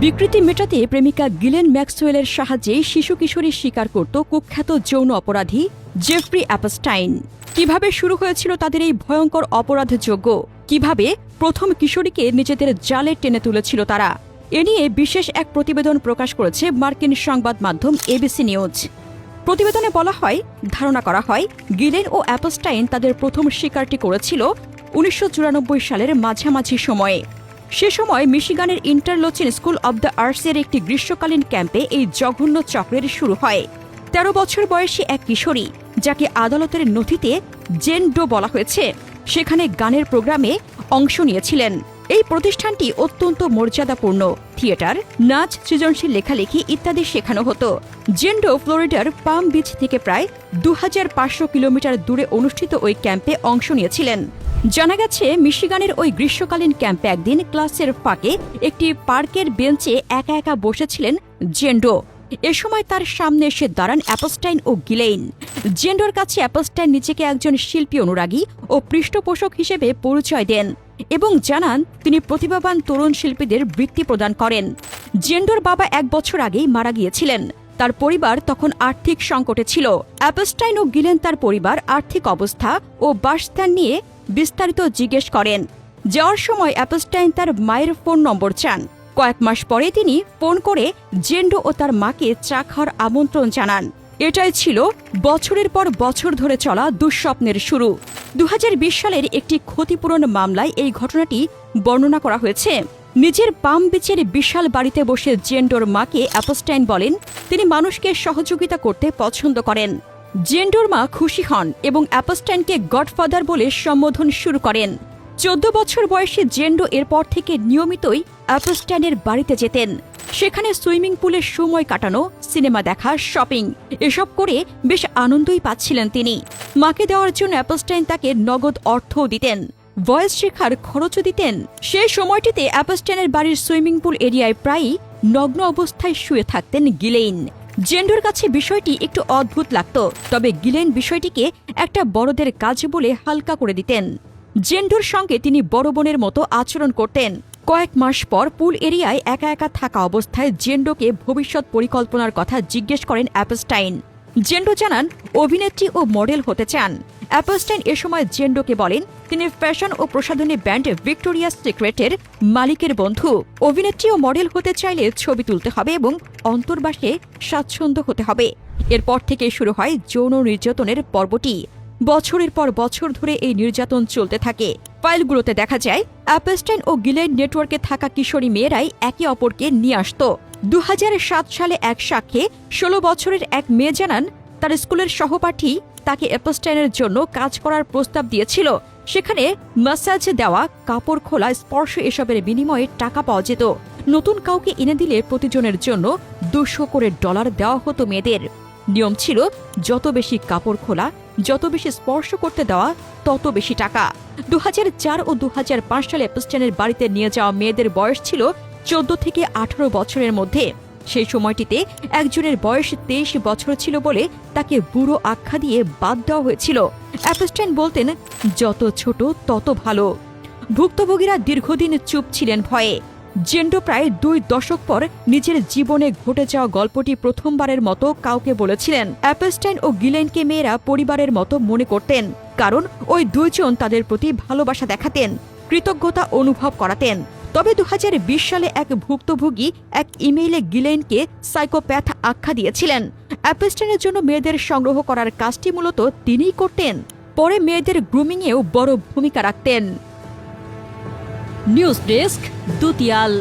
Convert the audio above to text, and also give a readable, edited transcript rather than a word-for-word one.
বিকৃতি মেটাতে প্রেমিকা গিলেন ম্যাক্সওয়েলের সাহায্যে শিশু কিশোরী স্বীকার করত কুখ্যাত যৌন অপরাধী জেফ্রি অ্যাপস্টাইন। কিভাবে শুরু হয়েছিল তাদের এই ভয়ঙ্কর অপরাধযোগ্য, কিভাবে প্রথম কিশোরীকে নিজেদের জালে টেনে তুলেছিল তারা, এ নিয়ে বিশেষ এক প্রতিবেদন প্রকাশ করেছে মার্কিন সংবাদ মাধ্যম এবিসি নিউজ। প্রতিবেদনে বলা হয়, ধারণা করা হয় গিলেন ও অ্যাপস্টাইন তাদের প্রথম শিকারটি করেছিল ১৯৯৪ সালের মাঝামাঝি সময়ে। সে সময় মিশিগানের ইন্টারলোচেন স্কুল অব দ্য আর্টসের একটি গ্রীষ্মকালীন ক্যাম্পে এই জঘন্য চক্রের শুরু হয়। ১৩ বছর বয়সী এক কিশোরী, যাকে আদালতের নথিতে জেন ডো বলা হয়েছে, সেখানে গানের প্রোগ্রামে অংশ নিয়েছিলেন। এই প্রতিষ্ঠানটি অত্যন্ত মর্যাদাপূর্ণ। থিয়েটার, নাচ, সৃজনশীল লেখালেখি ইত্যাদি শেখানো হতো। জেন ডো ফ্লোরিডার পাম বিচ থেকে প্রায় ২৫০০ কিলোমিটার দূরে অনুষ্ঠিত ওই ক্যাম্পে অংশ নিয়েছিলেন। জানা গেছে, মিশিগানের ওই গ্রীষ্মকালীন ক্যাম্পে একদিন ক্লাসের ফাঁকে একটি পার্কের বেঞ্চে একা একা বসেছিলেন জেন ডো। এ সময় তার সামনে এসে দাঁড়ান অ্যাপস্টাইন ও গিলেইন। জেন ডোর কাছে অ্যাপস্টাইন নিজেকে একজন শিল্পী অনুরাগী ও পৃষ্ঠপোষক হিসেবে পরিচয় দেন এবং জানান তিনি প্রতিভাবান তরুণ শিল্পীদের বৃত্তি প্রদান করেন। জেন ডোর বাবা ১ বছর আগেই মারা গিয়েছিলেন। তার পরিবার তখন আর্থিক সংকটে ছিল। অ্যাপস্টাইন ও গিলেন তার পরিবার আর্থিক অবস্থা ও বাসস্থান নিয়ে বিস্তারিত জিজ্ঞেস করেন। যাওয়ার সময় অ্যাপস্টাইন তার মায়ের ফোন নম্বর চান। কয়েক মাস পরে তিনি ফোন করে জেন ডো ও তার মাকে চা খাওয়ার আমন্ত্রণ জানান। এটাই ছিল বছরের পর বছর ধরে চলা দুঃস্বপ্নের শুরু। ২০২০ সালের একটি ক্ষতিপূরণ মামলায় এই ঘটনাটি বর্ণনা করা হয়েছে। নিজের পাম বিচের বিশাল বাড়িতে বসে জেন ডোর মাকে অ্যাপস্টাইন বলেন তিনি মানুষকে সহযোগিতা করতে পছন্দ করেন। জেন ডোর মা খুশি হন এবং অ্যাপস্টাইনকে গডফাদার বলে সম্বোধন শুরু করেন। ১৪ বছর বয়সী জেন ডো এরপর থেকে নিয়মিতই অ্যাপস্টাইনের বাড়িতে যেতেন। সেখানে সুইমিং পুলে সময় কাটানো, সিনেমা দেখা, শপিং এসব করে বেশ আনন্দই পাচ্ছিলেন তিনি। মাকে দেওয়ার জন্য অ্যাপস্টাইন তাকে নগদ অর্থও দিতেন, ভয়েস শেখার খরচও দিতেন। সেই সময়টিতে অ্যাপস্টাইনের বাড়ির সুইমিং পুল এরিয়ায় প্রায়ই নগ্ন অবস্থায় শুয়ে থাকতেন গিলেইন। জেন ডোর কাছে বিষয়টি একটু অদ্ভুত লাগত, তবে গিলেইন বিষয়টিকে একটা বড়দের কাজ বলে হালকা করে দিতেন। জেন ডোর সঙ্গে তিনি বড় বোনের মতো আচরণ করতেন। কয়েক মাস পর পুল এরিয়ায় একা একা থাকা অবস্থায় জেন ডোকে ভবিষ্যৎ পরিকল্পনার কথা জিজ্ঞেস করেন অ্যাপস্টাইন। জেন ডো জানান অভিনেত্রী ও মডেল হতে চান। অ্যাপস্টাইন এ সময় জেন ডোকে বলেন তিনি ফ্যাশন ও প্রসাধনী ব্র্যান্ড ভিক্টোরিয়াস সিক্রেটের মালিকের বন্ধু। অভিনেত্রী ও মডেল হতে চাইলে ছবি তুলতে হবে এবং অন্তর্বাসে স্বাচ্ছন্দ্য হতে হবে। এরপর থেকে শুরু হয় যৌন নির্যাতনের পর্বটি। বছরের পর বছর ধরে এই নির্যাতন চলতে থাকে। ফাইলগুলোতে দেখা যায় অ্যাপস্টাইন ও গিলেইন নেটওয়ার্কে থাকা কিশোরী মেয়েরাই একে অপরকে নিয়ে আসত। ২০০৭ সালে এক সাক্ষ্যে ১৬ বছরের এক মেয়ে জানান তার স্কুলের সহপাঠী তাকে অ্যাপস্টাইনের জন্য কাজ করার প্রস্তাব দিয়েছিল। সেখানে ম্যাসাজ দেওয়া, কাপড় খোলা, স্পর্শ এসবের বিনিময়ে টাকা পাওয়া যেত। নতুন কাউকে এনে দিলে প্রতিজনের জন্য $200 করে দেওয়া হতো মেয়েদের। নিয়ম ছিল যত বেশি কাপড় খোলা, যত বেশি স্পর্শ করতে দেওয়া, তত বেশি টাকা। ২০০৪ ও ২০০৫ সালে অ্যাপস্টাইনের বাড়িতে নিয়ে যাওয়া মেয়েদের বয়স ছিল ১৪ থেকে ১৮ বছরের মধ্যে। সেই সময়টিতে একজনের বয়স ২৩ বছর ছিল বলে তাকে বুড়ো আখ্যা দিয়ে বাদ দেওয়া হয়েছিল। অ্যাপস্টাইন বলতেন যত ছোট তত ভালো। ভুক্তভোগীরা দীর্ঘদিন চুপ ছিলেন ভয়ে। জেন ডো প্রায় ২ দশক পর নিজের জীবনে ঘটে যাওয়া গল্পটি প্রথমবারের মতো কাউকে বলেছিলেন। অ্যাপস্টাইন ও গিলেইনকে মেয়েরা পরিবারের মতো মনে করতেন, কারণ ওই দুইজন তাদের প্রতি ভালোবাসা দেখাতেন, কৃতজ্ঞতা অনুভব করাতেন। তবে ২০২০ সালে এক ভুক্তভোগী এক ইমেইলে গিলেইনকে সাইকোপ্যাথ আখ্যা দিয়েছিলেন। অ্যাপস্টাইনের জন্য মেয়েদের সংগ্রহ করার কাজটি মূলত তিনিই করতেন। পরে মেয়েদের গ্রুমিংয়েও বড় ভূমিকা রাখতেন। News desk, দুতিয়াল।